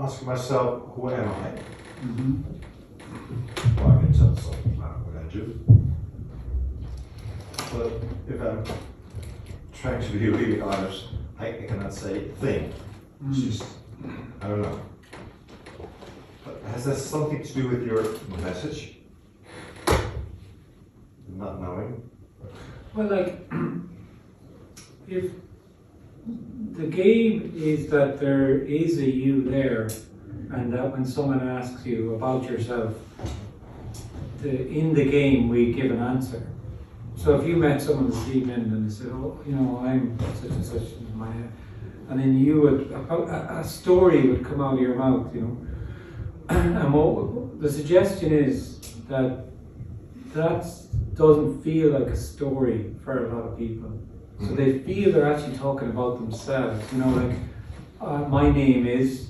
asking myself, who am I? Mm-hmm. Well, I can tell something about what I do. But if I'm trying to be really honest, I cannot say thing. It's just, I don't know. But has that something to do with your message? Not knowing? Well, like, if the game is that there is a you there, and that when someone asks you about yourself, in the game we give an answer. So if you met someone this evening and they said, oh, you know, I'm such and such in my head, and then you would, a story would come out of your mouth, you know. And what the suggestion is that doesn't feel like a story for a lot of people. So they feel they're actually talking about themselves, you know, like, my name is,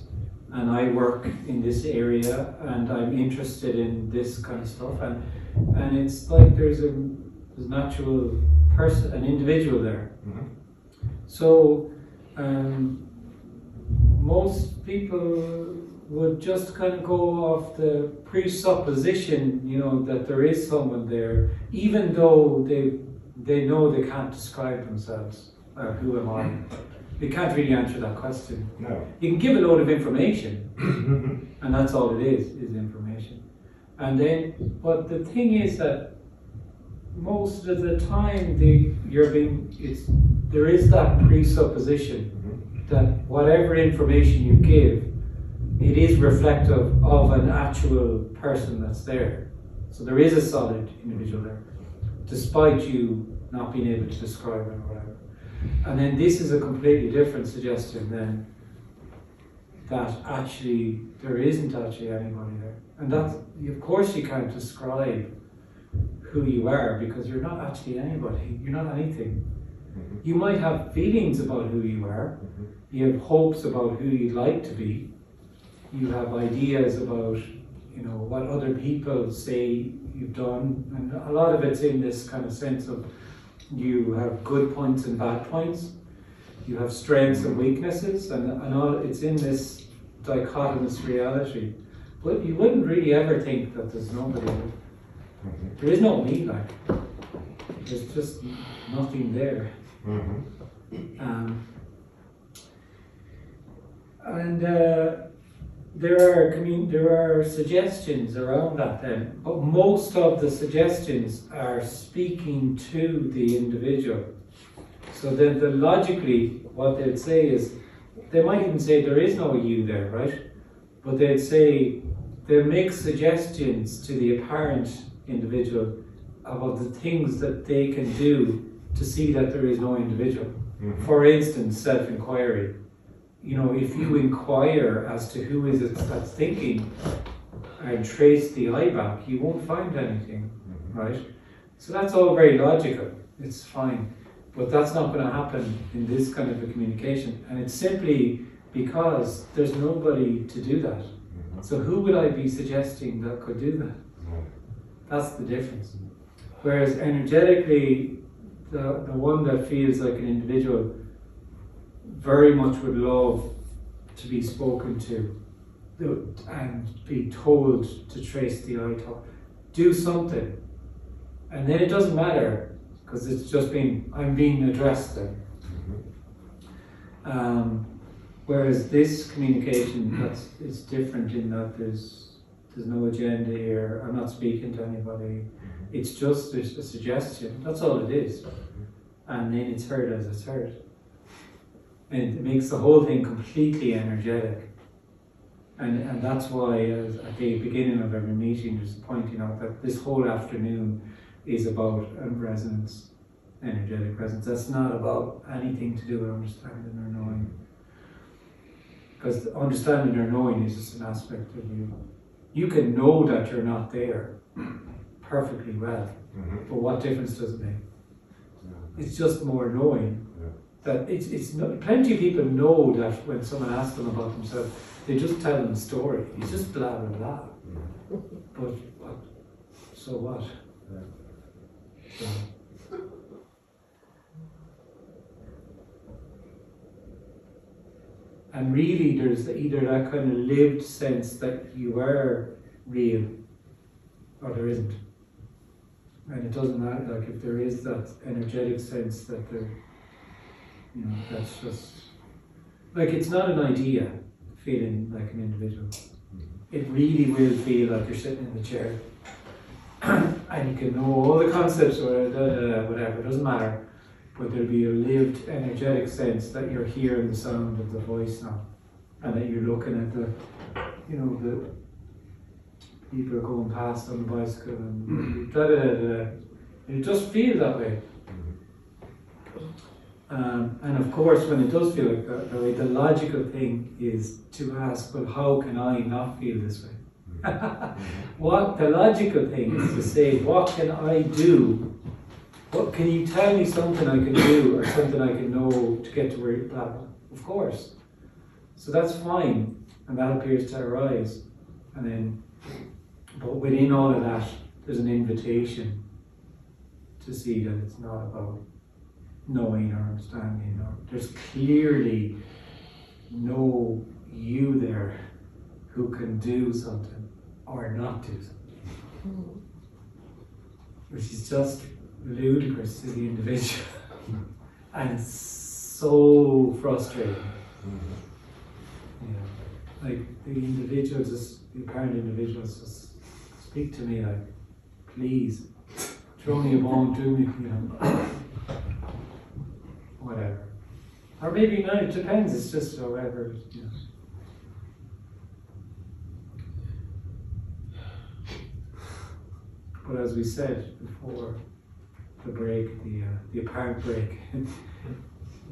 and I work in this area, and I'm interested in this kind of stuff, and it's like there's an actual person, an individual there. Mm-hmm. So most people would just kind of go off the presupposition, you know, that there is someone there, even though they know they can't describe themselves. Who am I? They can't really answer that question. No. You can give a load of information, and that's all it is information. And then, but the thing is that most of the time there is that presupposition that whatever information you give, it is reflective of an actual person that's there. So there is a solid individual there, despite you not being able to describe it or whatever. And then this is a completely different suggestion then, that actually there isn't actually anybody there. And that, of course you can't describe who you are because you're not actually anybody, you're not anything. You might have feelings about who you are, you have hopes about who you'd like to be, you have ideas about, you know, what other people say you've done, and a lot of it's in this kind of sense of you have good points and bad points, you have strengths and weaknesses, and all, it's in this dichotomous reality. But you wouldn't really ever think that there's nobody there. There is no me, like. There's just nothing there. There are suggestions around that then, but most of the suggestions are speaking to the individual. So then logically, what they'd say is, they might even say there is no you there, right? But they'll make suggestions to the apparent individual about the things that they can do to see that there is no individual. For instance, self-inquiry. You know, if you inquire as to who is it that's thinking and trace the eye back, you won't find anything, right? So that's all very logical, it's fine. But that's not going to happen in this kind of a communication. And it's simply because there's nobody to do that. So who would I be suggesting that could do that? That's the difference. Whereas energetically, the one that feels like an individual very much would love to be spoken to and be told to trace the eye top. Do something. And then it doesn't matter, because it's just I'm being addressed then. Whereas this communication, it's different in that there's no agenda here, I'm not speaking to anybody. It's just a suggestion, that's all it is. And then it's heard as it's heard. And it makes the whole thing completely energetic. And that's why at the beginning of every meeting, just pointing out that this whole afternoon is about resonance, energetic resonance. That's not about anything to do with understanding or knowing. Because understanding or knowing is just an aspect of you. You can know that you're not there perfectly well, but what difference does it make? It's just more knowing. That it's plenty of people know that when someone asks them about themselves, they just tell them a story. It's just blah blah blah. But what? So what? So. And really there's either that kind of lived sense that you are real, or there isn't. And it doesn't matter, like if there is that energetic sense that there, you know, that's just, like it's not an idea, feeling like an individual. It really will feel like you're sitting in the chair. And you can know all the concepts or whatever, it doesn't matter. But there'll be a lived energetic sense that you're hearing the sound of the voice now. And that you're looking at the, you know, the people are going past on the bicycle and it just feels that way. And of course, when it does feel like that way, the logical thing is to ask, well, how can I not feel this way? What the logical thing is to say, what can I do? What can you tell me something I can do or something I can know to get to where you're at? Of course. So that's fine, and that appears to arise. And then, but within all of that, there's an invitation to see that it's not about knowing or understanding. Or there's clearly no you there who can do something or not do something, which is just ludicrous to the individual and so frustrating. You know, like the individual, just the apparent individuals, just speak to me like, please, throw me a bone, do me, you know, whatever. Or maybe not, it depends, it's just however, you know. But as we said before, the break, the apparent break,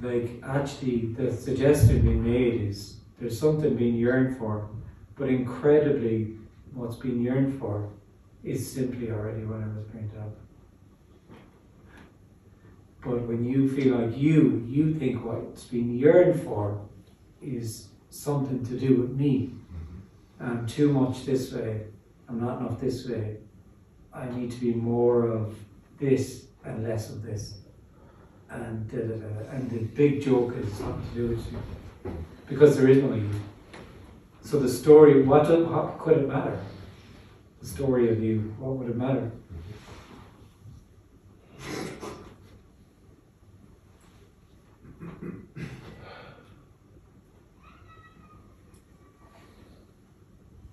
like actually the suggestion being made is there's something being yearned for, but incredibly what's being yearned for is simply already what I was pointing out. But when you feel like you think what's being yearned for is something to do with me. I'm too much this way, I'm not enough this way, I need to be more of this and less of this. And and the big joke is something to do with you. Because there is no you. So the story, what could it matter? The story of you, what would it matter?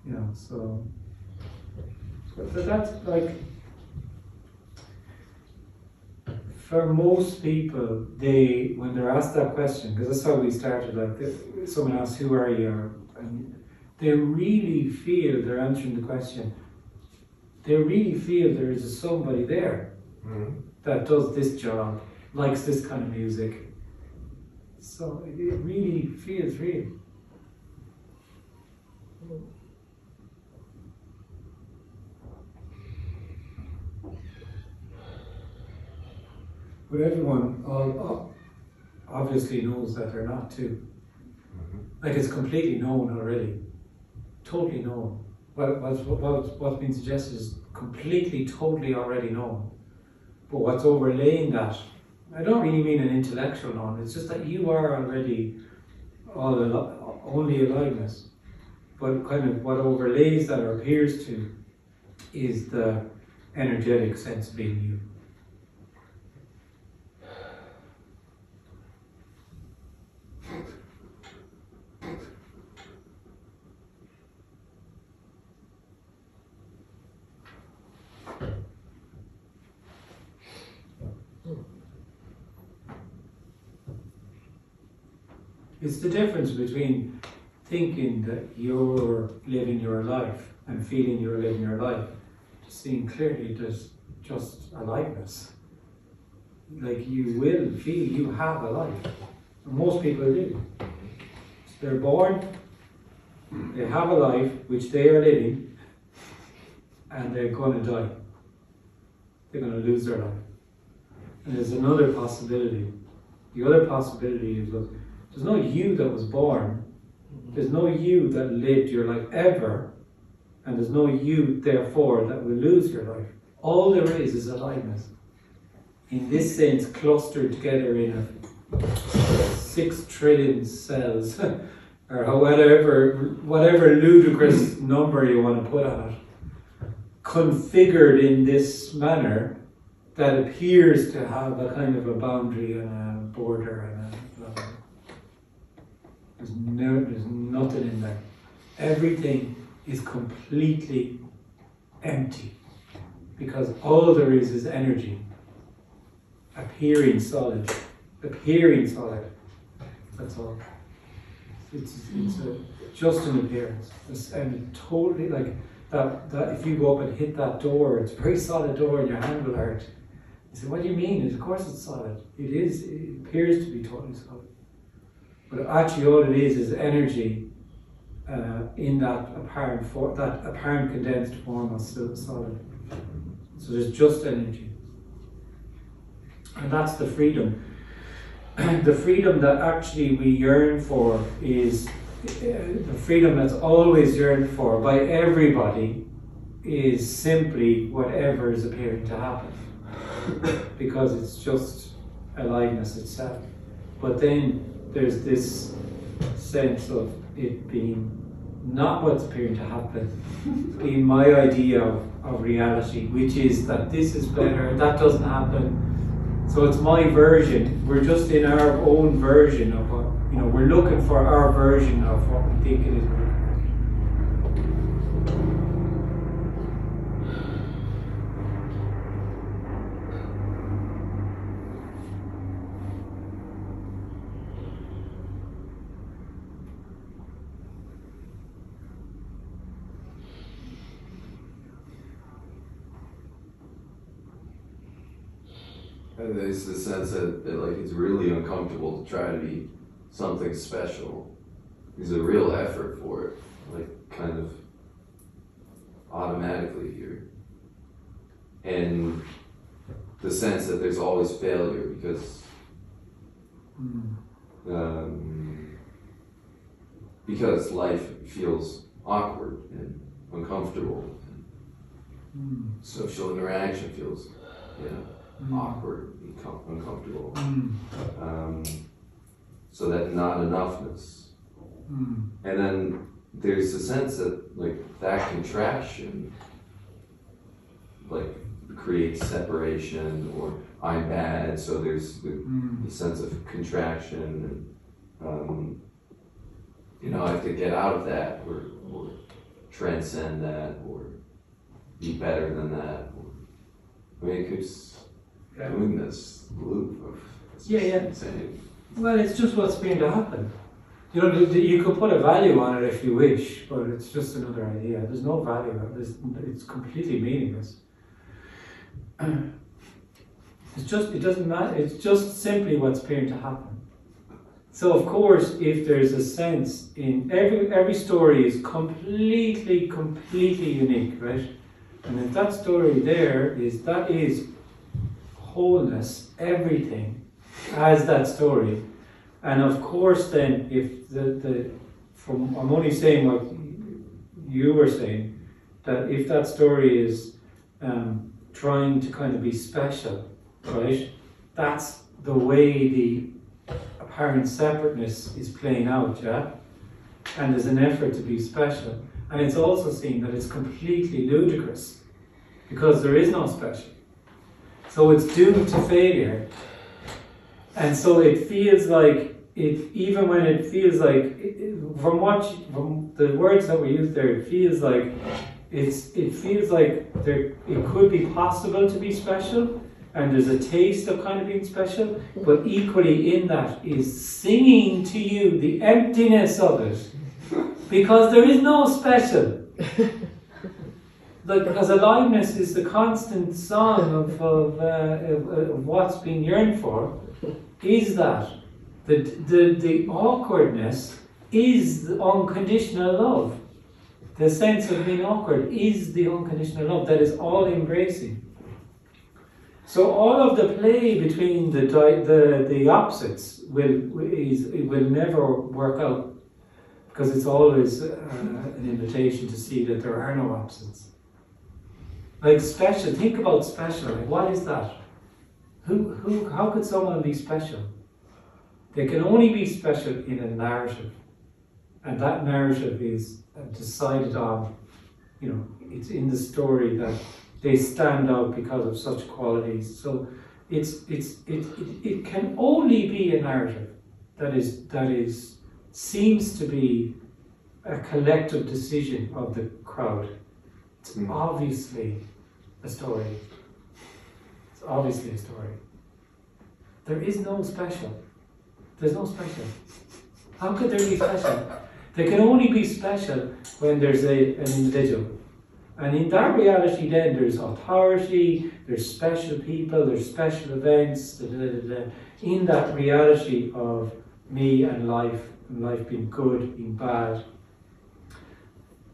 You know, so that's like, for most people, when they're asked that question, because that's how we started, like someone asks, who are you? And they really feel they're answering the question. They really feel there is a somebody there that does this job, likes this kind of music. So it really feels real. But everyone obviously knows that they're not too. Like it's completely known already. Totally known. What's been suggested is completely, totally already known. But what's overlaying that, I don't really mean an intellectual known, it's just that you are already only aliveness. But kind of what overlays that or appears to is the energetic sense of being you. It's the difference between thinking that you're living your life and feeling you're living your life, to seeing clearly there's just aliveness. Like you will feel you have a life. And most people do. They're born, they have a life which they are living, and they're going to die. They're going to lose their life. And there's another possibility. The other possibility is, look, there's no you that was born, there's no you that lived your life ever, and there's no you, therefore, that will lose your life. All there is aliveness. In this sense, clustered together in 6 trillion cells, or whatever ludicrous number you want to put on it, configured in this manner that appears to have a kind of a boundary and a border and a blah, blah. There's nothing in there. Everything is completely empty, because all there is energy appearing solid. That's all. It's just an appearance, and totally like that. If you go up and hit that door, it's a very solid door, and your hand will hurt. You say, "What do you mean?" And of course, it's solid. It is. It appears to be totally solid, but actually, all it is energy in that apparent condensed form of solid. So there's just energy, and that's the freedom. The freedom that actually we yearn for is the freedom that's always yearned for by everybody, is simply whatever is appearing to happen, because it's just aliveness itself. But then there's this sense of it being not what's appearing to happen, being my idea of reality, which is that this is better, that doesn't happen. So it's my version. We're just in our own version of what, we're looking for our version of what we think it is. And there's the sense that like it's really uncomfortable to try to be something special. There's a real effort for it, like kind of automatically here. And the sense that there's always failure because life feels awkward and uncomfortable. And social interaction feels, awkward, uncomfortable. So that not enoughness. And then there's a sense that like that contraction like creates separation, or I'm bad, so there's the sense of contraction, and I have to get out of that or transcend that or be better than that. It keeps doing this loop of insane. Well, it's just what's going to happen. You could put a value on it if you wish, but it's just another idea. There's no value. It's completely meaningless. It doesn't matter. It's just simply what's going to happen. So of course, if there's a sense in every story is completely unique, right? And if that story that is wholeness, everything as that story. And of course then, if I'm only saying what you were saying, that if that story is trying to kind of be special, right? That's the way the apparent separateness is playing out, yeah? And there's an effort to be special. And it's also seen that it's completely ludicrous, because there is no special. So it's doomed to failure. And so it feels like, even when it feels like, from the words that we use there, it feels like it could be possible to be special, and there's a taste of kind of being special, but equally in that is singing to you the emptiness of it, because there is no special. Because aliveness is the constant song of what's being yearned for, is that the awkwardness is the unconditional love. The sense of being awkward is the unconditional love that is all embracing. So all of the play between the opposites will never work out, because it's always an invitation to see that there are no opposites. Like special, think about special. Like, what is that? How could someone be special? They can only be special in a narrative. And that narrative is decided on, it's in the story that they stand out because of such qualities. So it can only be a narrative that seems to be a collective decision of the crowd. It's obviously a story. It's obviously a story. There is no special. There's no special. How could there be special? There can only be special when there's an individual. And in that reality then there's authority, there's special people, there's special events, in that reality of me and life being good, being bad,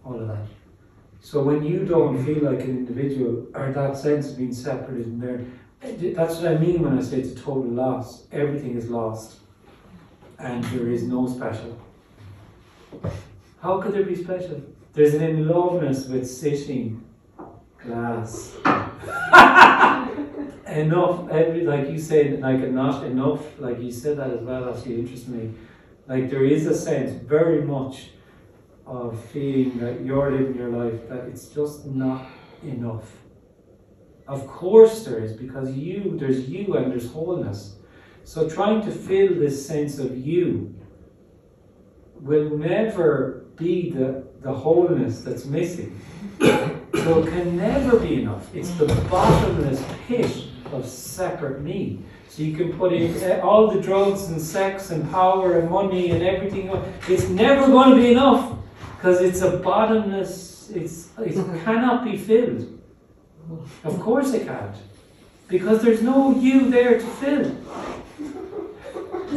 all of that. So when you don't feel like an individual, or that sense of being separate isn't there, that's what I mean when I say it's a total loss. Everything is lost. And there is no special. How could there be special? There's an in-loveness with sitting glass. Enough, like you said, like not enough, like you said that as well, actually interests me. Like there is a sense very much of feeling that you're living your life, that it's just not enough. Of course there is, because there's you and there's wholeness. So trying to fill this sense of you will never be the wholeness that's missing. So it can never be enough. It's the bottomless pit of separate me. So you can put in all the drugs and sex and power and money and everything. It's never going to be enough, because it's a bottomless, it cannot be filled. Of course it can't. Because there's no you there to fill.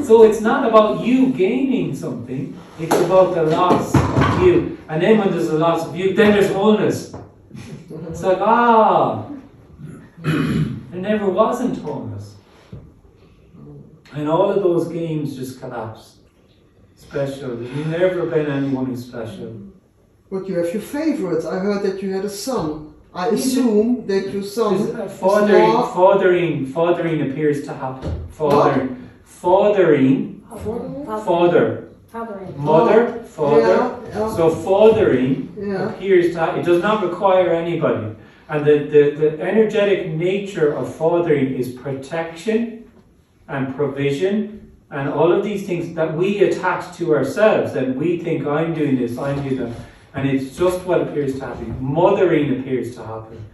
So it's not about you gaining something, it's about the loss of you. And then when there's a loss of you, then there's wholeness. It's like, there never wasn't wholeness. And all of those games just collapse. Special. There's never been anyone who's special. But you have your favorites. I heard that you had a son. I assume that your son fathering appears to happen. Fathering. Mother, father. Yeah. So fathering appears to happen. It does not require anybody. And the energetic nature of fathering is protection and provision and all of these things that we attach to ourselves, and we think I'm doing this, I'm doing that. And it's just what appears to happen. Mothering appears to happen.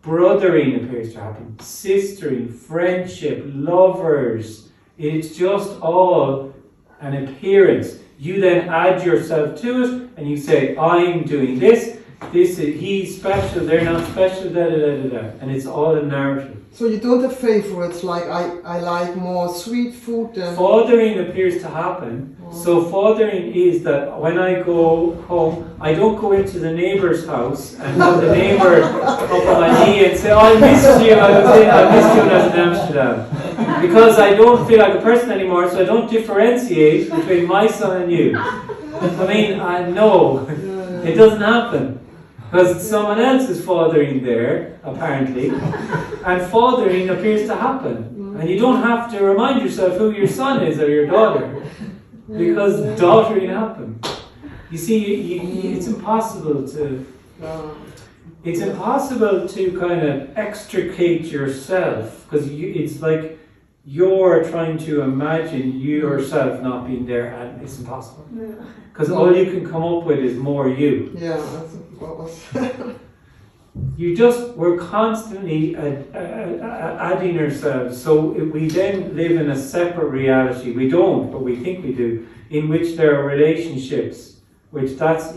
Brothering appears to happen. Sistering, friendship, lovers. It's just all an appearance. You then add yourself to it and you say, I'm doing this. He's special, they're not special, and it's all a narrative. So you don't have favorites, like I like more sweet food than... Fathering appears to happen. So fathering is that when I go home, I don't go into the neighbour's house and have the neighbour up on my knee and say, I missed you, I missed you when I was in Amsterdam. Because I don't feel like a person anymore, so I don't differentiate between my son and you. I mean, I know it doesn't happen. Because someone else is fathering there, apparently, and fathering appears to happen. And you don't have to remind yourself who your son is or your daughter, because daughtering happens. You see, it's impossible to kind of extricate yourself, because it's like you're trying to imagine yourself not being there, and it's impossible. Because all you can come up with is more you. Yeah, that's what was... We're constantly adding ourselves. So we then live in a separate reality. We don't, but we think we do, in which there are relationships, which that's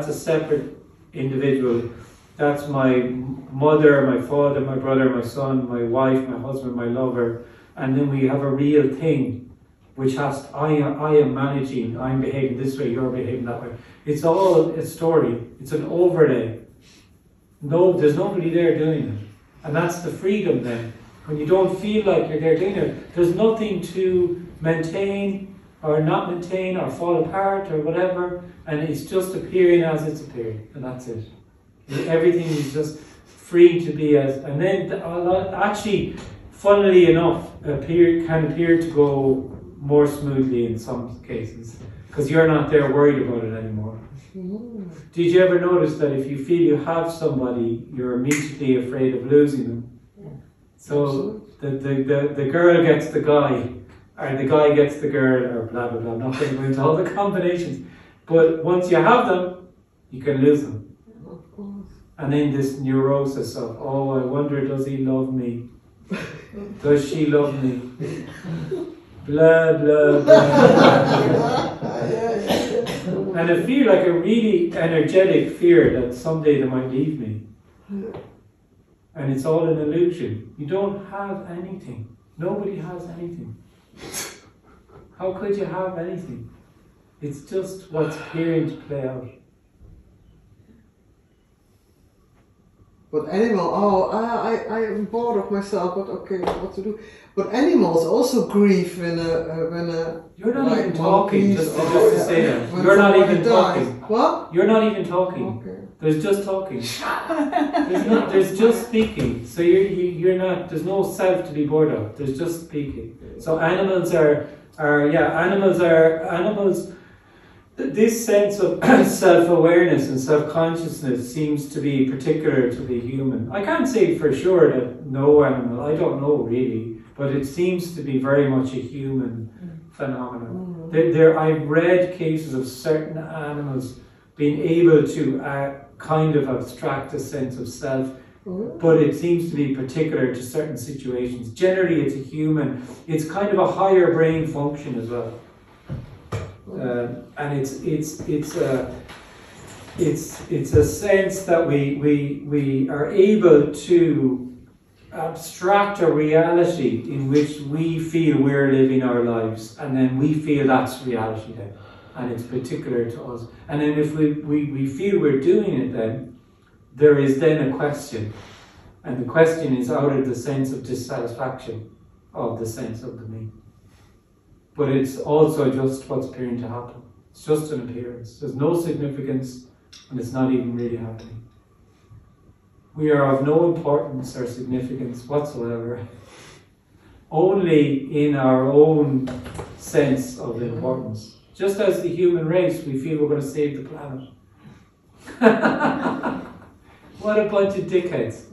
a separate individual. That's my mother, my father, my brother, my son, my wife, my husband, my lover. And then we have a real thing, which I am managing, I'm behaving this way, you're behaving that way. It's all a story. It's an overlay. No, there's nobody there doing it. And that's the freedom then. When you don't feel like you're there doing it, there's nothing to maintain or not maintain or fall apart or whatever. And it's just appearing as it's appearing. And that's it. Everything is just free to be as... And then actually, funnily enough, can appear to go more smoothly in some cases, because you're not there worried about it anymore. Did you ever notice that if you feel you have somebody, you're immediately afraid of losing them? So the girl gets the guy, or the guy gets the girl, or blah blah blah. I'm not going to go into all the combinations, but once you have them, you can lose them. And then this neurosis of, oh, I wonder, does he love me? Does she love me? Blah blah blah. And I feel like a really energetic fear that someday they might leave me. And it's all an illusion. You don't have anything. Nobody has anything. How could you have anything? It's just what's appearing to play out. But I am bored of myself, but okay, what to do? But animals also grieve when a You're not like even talking, monkeys just or- to say that. when You're not somebody even dies. talking. What? You're not even talking. Okay. There's just talking. There's just speaking. So you're not. There's no self to be bored of. There's just speaking. So animals are. This sense of self-awareness and self-consciousness seems to be particular to the human. I can't say for sure that no animal. I don't know really, but it seems to be very much a human phenomenon. I've read cases of certain animals being able to kind of abstract a sense of self, but it seems to be particular to certain situations. Generally, it's a human. It's kind of a higher brain function as well, and it's a sense that we are able to abstract a reality in which we feel we're living our lives, and then we feel that's reality then. And it's particular to us. And then if we feel we're doing it, then there is then a question. And the question is out of the sense of dissatisfaction of the sense of the me. But it's also just what's appearing to happen. It's just an appearance. There's no significance, and it's not even really happening. We are of no importance or significance whatsoever. Only in our own sense of importance. Just as the human race, we feel we're going to save the planet. What a bunch of dickheads.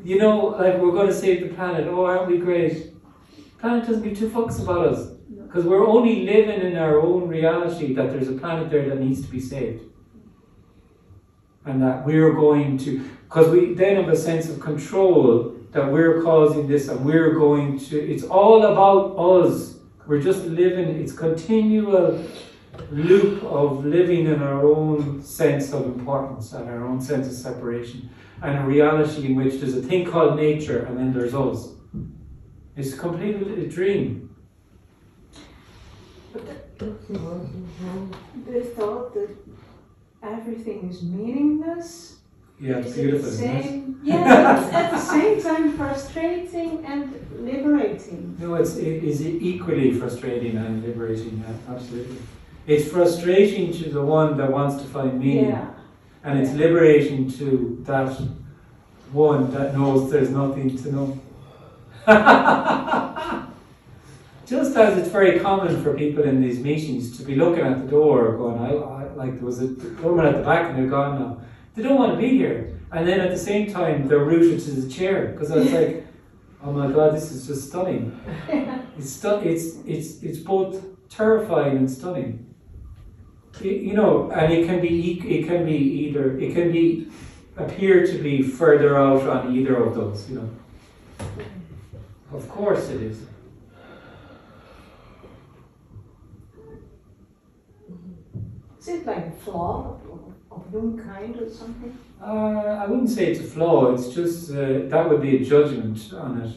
You know, like we're going to save the planet. Oh, aren't we great? The planet doesn't give two fucks about us. Because we're only living in our own reality that there's a planet there that needs to be saved. And that we're going to, because we then have a sense of control that we're causing this and we're going to, it's all about us. We're just living, it's continual loop of living in our own sense of importance and our own sense of separation, and a reality in which there's a thing called nature and then there's us. It's completely a dream. The thought that everything is meaningless. Yeah, it's is beautiful, the isn't it? same, yeah, it's at the same time frustrating and liberating. No, it is equally frustrating and liberating, yeah, absolutely. It's frustrating to the one that wants to find meaning, Yeah. and it's liberating to that one that knows there's nothing to know. Just as it's very common for people in these meetings to be looking at the door going, like there was a woman at the back and they're gone now. They don't want to be here. And then at the same time, they're rooted to the chair. Because I was like, oh my God, this is just stunning. It's both terrifying and stunning. You know, and it can appear to be further out on either of those, you know. Of course it is. Is it like a flaw of humankind or something? I wouldn't say it's a flaw, it's just, that would be a judgment on it.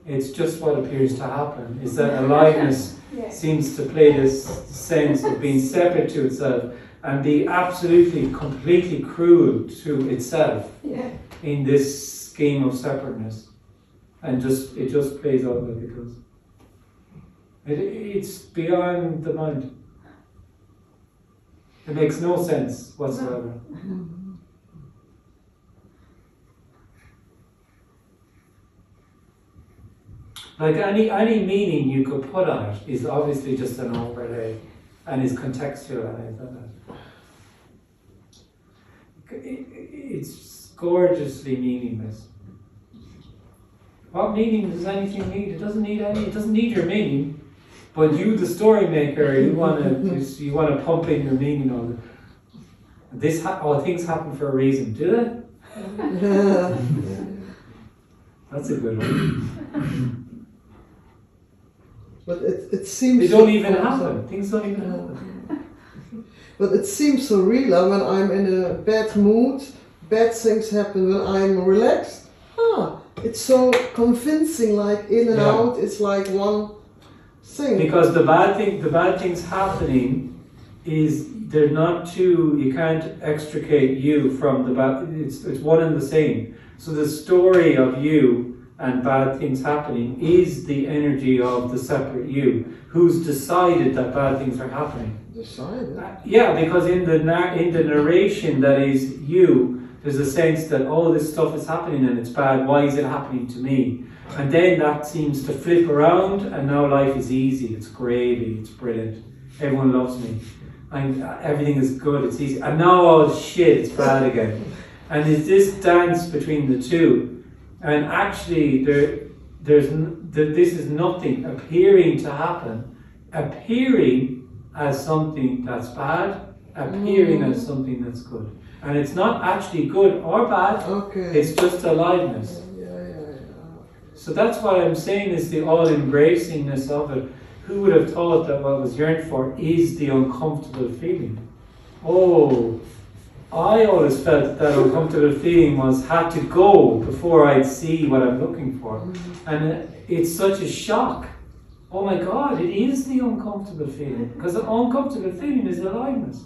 It's just what appears to happen, is that aliveness seems to play this sense of being separate to itself and be absolutely, completely cruel to itself in this scheme of separateness. And it just plays out like it does. It's beyond the mind. It makes no sense whatsoever. Like any meaning you could put on it is obviously just an overlay and is contextualized. It's gorgeously meaningless. What meaning does anything need? It doesn't need any. It doesn't need your meaning. But you, the story maker, you want to pump in your meaning on it. Things happen for a reason, do they? That's a good one. But it seems. They don't even happen. Things don't even happen. But it seems so real when I'm in a bad mood. Bad things happen when I'm relaxed. It's so convincing. Like in and out, it's like one thing. Because the bad things happening is they're not two. You can't extricate you from the bad. It's one and the same. So the story of you and bad things happening is the energy of the separate you, who's decided that bad things are happening. Decided? Yeah, because in the narration that is you, there's a sense that, oh, this stuff is happening and it's bad, why is it happening to me? And then that seems to flip around and now life is easy, it's gravy, it's brilliant, everyone loves me, and everything is good, it's easy. And now, oh shit, it's bad again. And it's this dance between the two. And actually, this is nothing appearing to happen, appearing as something that's bad, appearing as something that's good. And it's not actually good or bad, it's just aliveness. So that's why I'm saying is the all-embracingness of it. Who would have thought that what was yearned for is the uncomfortable feeling? Oh, I always felt that uncomfortable feeling had to go before I'd see what I'm looking for. And it's such a shock. Oh my God, it is the uncomfortable feeling. Because the uncomfortable feeling is aliveness.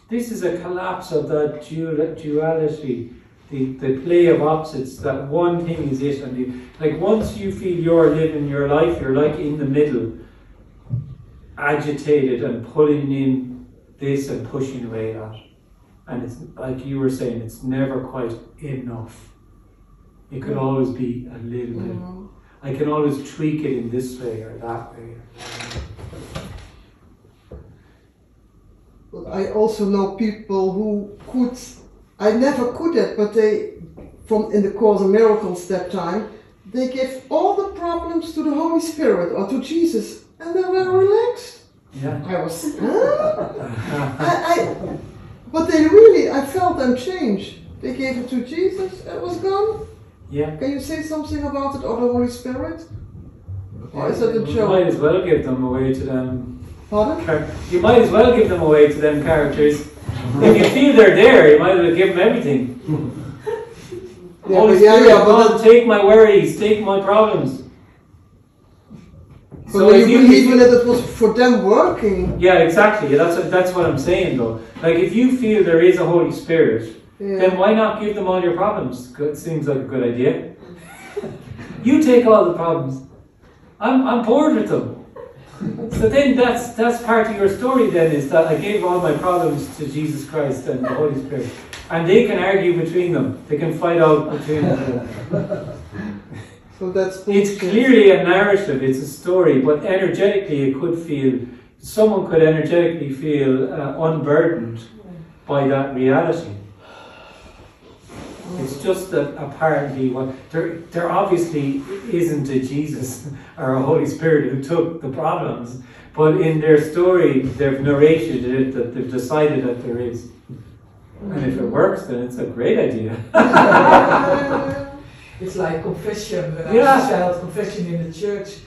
This is a collapse of that duality, the play of opposites, that one thing is it. And like once you feel you're living your life, you're like in the middle, agitated and pulling in this and pushing away that. And it's like you were saying, it's never quite enough. It can always be a little bit. I can always tweak it in this way or that way. But I also know people who could, I never could that, but they, in the Course of Miracles that time, they gave all the problems to the Holy Spirit or to Jesus, and they were relaxed. Yeah. I was, but they really, I felt them change. They gave it to Jesus, it was gone. Yeah. Can you say something about it or the Holy Spirit? Or is it a You joke? might as well give them away to them. Pardon? You might as well give them away to them characters. If you feel they're there, you might as well give them everything. Holy Spirit, come on, take my worries, take my problems. So you believe in it, it was for them working. Yeah, exactly. Yeah, that's what I'm saying though. Like if you feel there is a Holy Spirit, then why not give them all your problems? It seems like a good idea. You take all the problems. I'm bored with them. So then that's part of your story then, is that I gave all my problems to Jesus Christ and the Holy Spirit. And they can argue between them. They can fight out between them. So that's it's clearly a narrative, it's a story, but energetically it could feel, someone could energetically feel unburdened by that reality. It's just that apparently there obviously isn't a Jesus or a Holy Spirit who took the problems, but in their story they've narrated it that they've decided that there is. And if it works, then it's a great idea. It's like confession. When I was a child, confession in the church.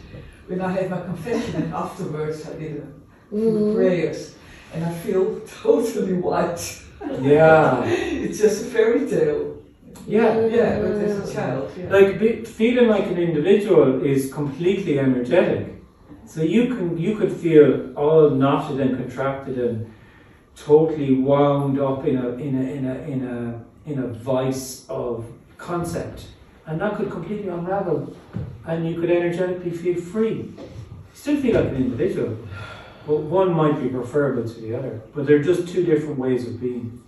When I had my confession and afterwards I did a few prayers and I feel totally white. Yeah. It's just a fairy tale. Yeah. Yeah, but as a child. Yeah. Like feeling like an individual is completely energetic. So you could feel all knotted and contracted and totally wound up in a vice of concept, and that could completely unravel, and you could energetically feel free. Still feel like an individual, but one might be preferable to the other. But they're just two different ways of being.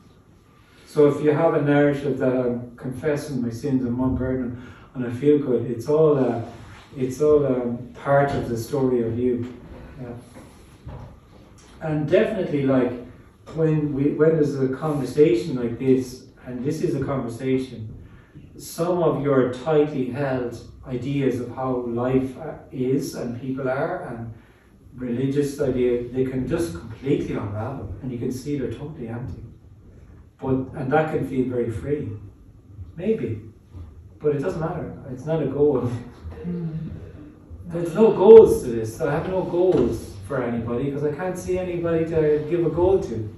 So if you have a narrative that I'm confessing my sins and one burden, and I feel good. It's all part of the story of you. Yeah. And definitely, like when there's a conversation like this, and this is a conversation, some of your tightly held ideas of how life is and people are and religious ideas, they can just completely unravel, and you can see they're totally empty. And that can feel very free, maybe, but it doesn't matter. It's not a goal. There's no goals to this. I have no goals for anybody because I can't see anybody to give a goal to.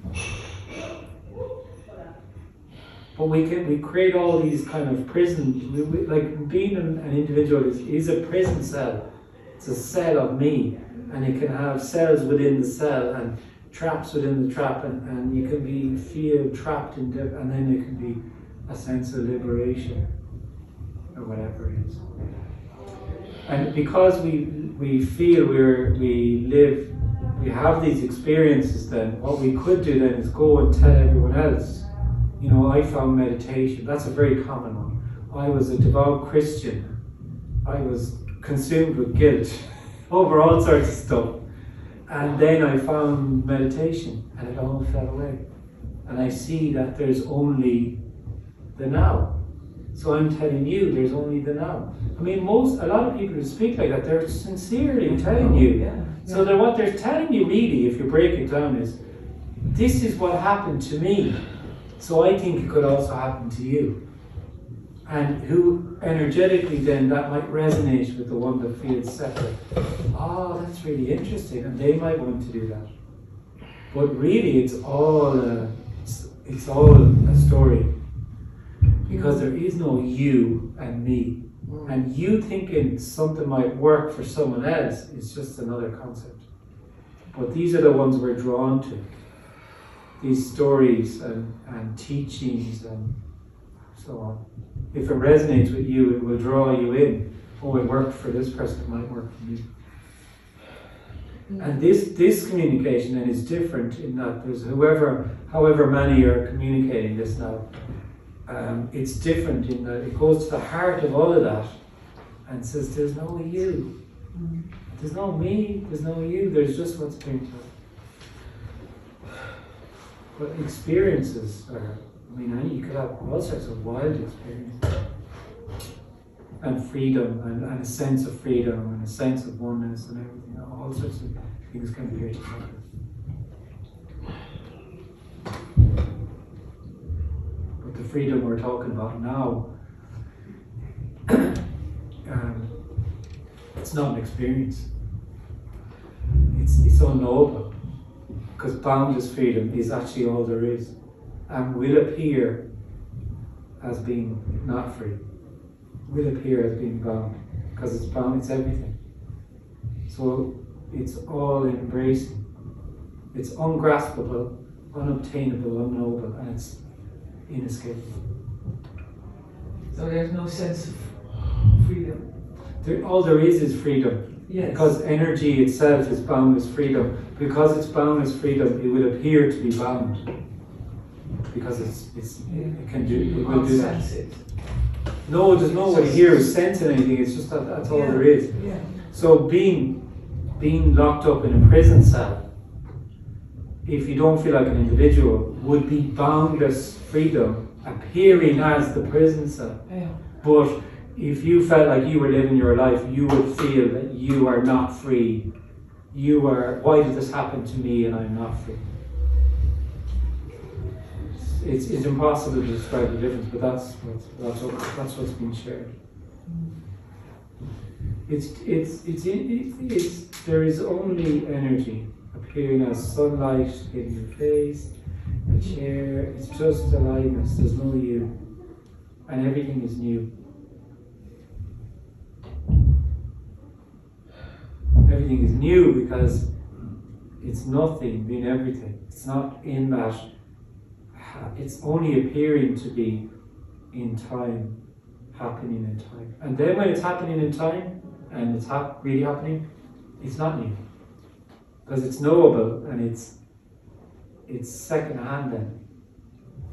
But we create all these kind of prisons. Like being an individual is a prison cell. It's a cell of me, and it can have cells within the cell and traps within the trap, and you can feel trapped in and then there can be a sense of liberation or whatever it is. And because we feel we have these experiences, then what we could do then is go and tell everyone else. You know, I found meditation. That's a very common one. I was a devout Christian. I was consumed with guilt over all sorts of stuff. And then I found meditation and it all fell away. And I see that there's only the now. So I'm telling you, there's only the now. I mean, a lot of people who speak like that, they're sincerely telling you. Yeah. So that what they're telling you really, if you break it down, is this is what happened to me. So I think it could also happen to you. And who energetically then that might resonate with the one that feels separate. Oh, that's really interesting, and they might want to do that. But really, it's all a story, because there is no you and me, and you thinking something might work for someone else is just another concept. But these are the ones we're drawn to. These stories and teachings and so on. If it resonates with you, it will draw you in. Oh, it worked for this person, it might work for me. And this communication then is different in that there's however many are communicating this now, it's different in that it goes to the heart of all of that and says there's no you. There's no me, there's no you, there's just what's being told. But experiences are, you could have all sorts of wild experiences. And freedom, and a sense of freedom, and a sense of oneness, and everything. All sorts of things can be here together. But the freedom we're talking about now, it's not an experience. It's unknowable. Because boundless freedom is actually all there is, and will appear as being not free. Will appear as being bound, because it's bound, it's everything. So it's all embracing. It's ungraspable, unobtainable, unknowable, and it's inescapable. So there's no sense of freedom. All there is freedom. Yes. Because energy itself is boundless freedom. Because it's boundless freedom, it will appear to be bound. Because it can do, it will do that. Sense it. No, there's nobody here who's sensing anything. It's just that's all there is. Yeah. So being locked up in a prison cell, if you don't feel like an individual, would be boundless freedom appearing as the prison cell. Yeah. But if you felt like you were living your life, you would feel that you are not free. Why did this happen to me and I'm not free? It's impossible to describe the difference, but that's what's being shared. There is only energy appearing as sunlight in your face, a chair. It's just aliveness. There's no you, and everything is new. Everything is new because it's nothing being everything. It's not in that. It's only appearing to be in time, happening in time. And then when it's happening in time, and it's really happening, it's not new. Because it's knowable, and it's second hand then.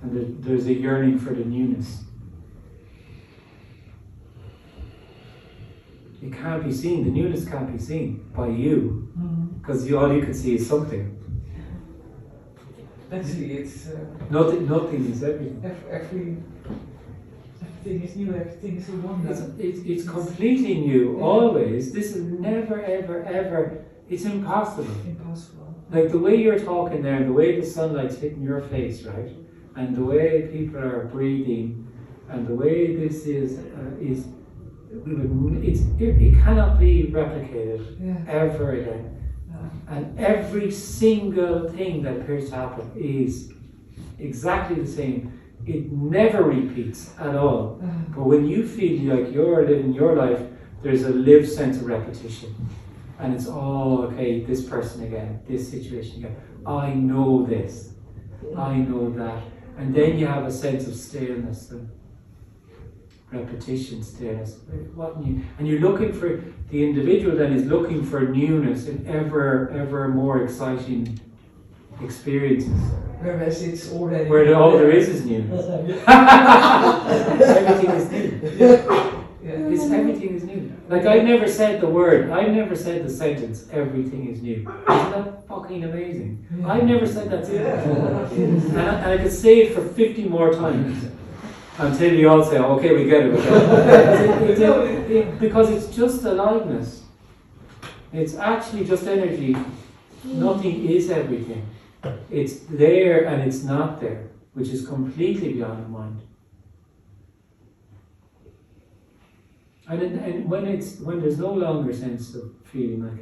And there's a yearning for the newness. it can't be seen. The newness can't be seen by you, because all you can see is something. Actually, it's Nothing is everything. everything is new. Everything is a wonder. It's completely new, always. This is never, ever, ever. It's impossible. Impossible. Like the way you're talking there, and the way the sunlight's hitting your face, right? And the way people are breathing, and the way this is it cannot be replicated ever again. And every single thing that appears to happen is exactly the same. It never repeats at all. But when you feel like you're living your life, there's a lived sense of repetition. And it's, okay, this person again, this situation again. I know this. I know that. And then you have a sense of stillness and repetition, stillness. And you're looking for, the individual then is looking for newness in ever more exciting experiences. Whereas it's already... Where all there is newness. Everything is new. Everything is new. Like I've never said the sentence, everything is new. Isn't that fucking amazing? I've never said that sentence. And I could say it for 50 more times. Until you all say, okay, we get it. Because it's just aliveness. It's actually just energy. Nothing is everything. It's there and it's not there, which is completely beyond the mind. And when there's no longer sense of feeling like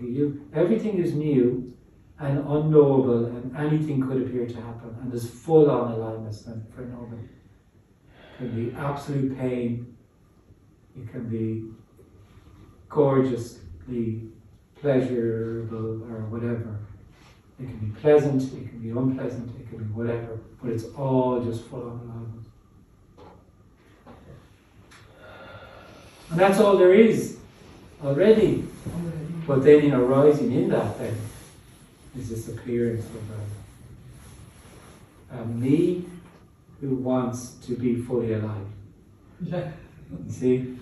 everything is new and unknowable, and anything could appear to happen, and there's full on aliveness then for nobody. It can be absolute pain. It can be gorgeously pleasurable or whatever. It can be pleasant, it can be unpleasant, it can be whatever, but it's all just full on aliveness. And that's all there is already. But then arising in that then is this appearance of a me who wants to be fully alive. Yeah. You see?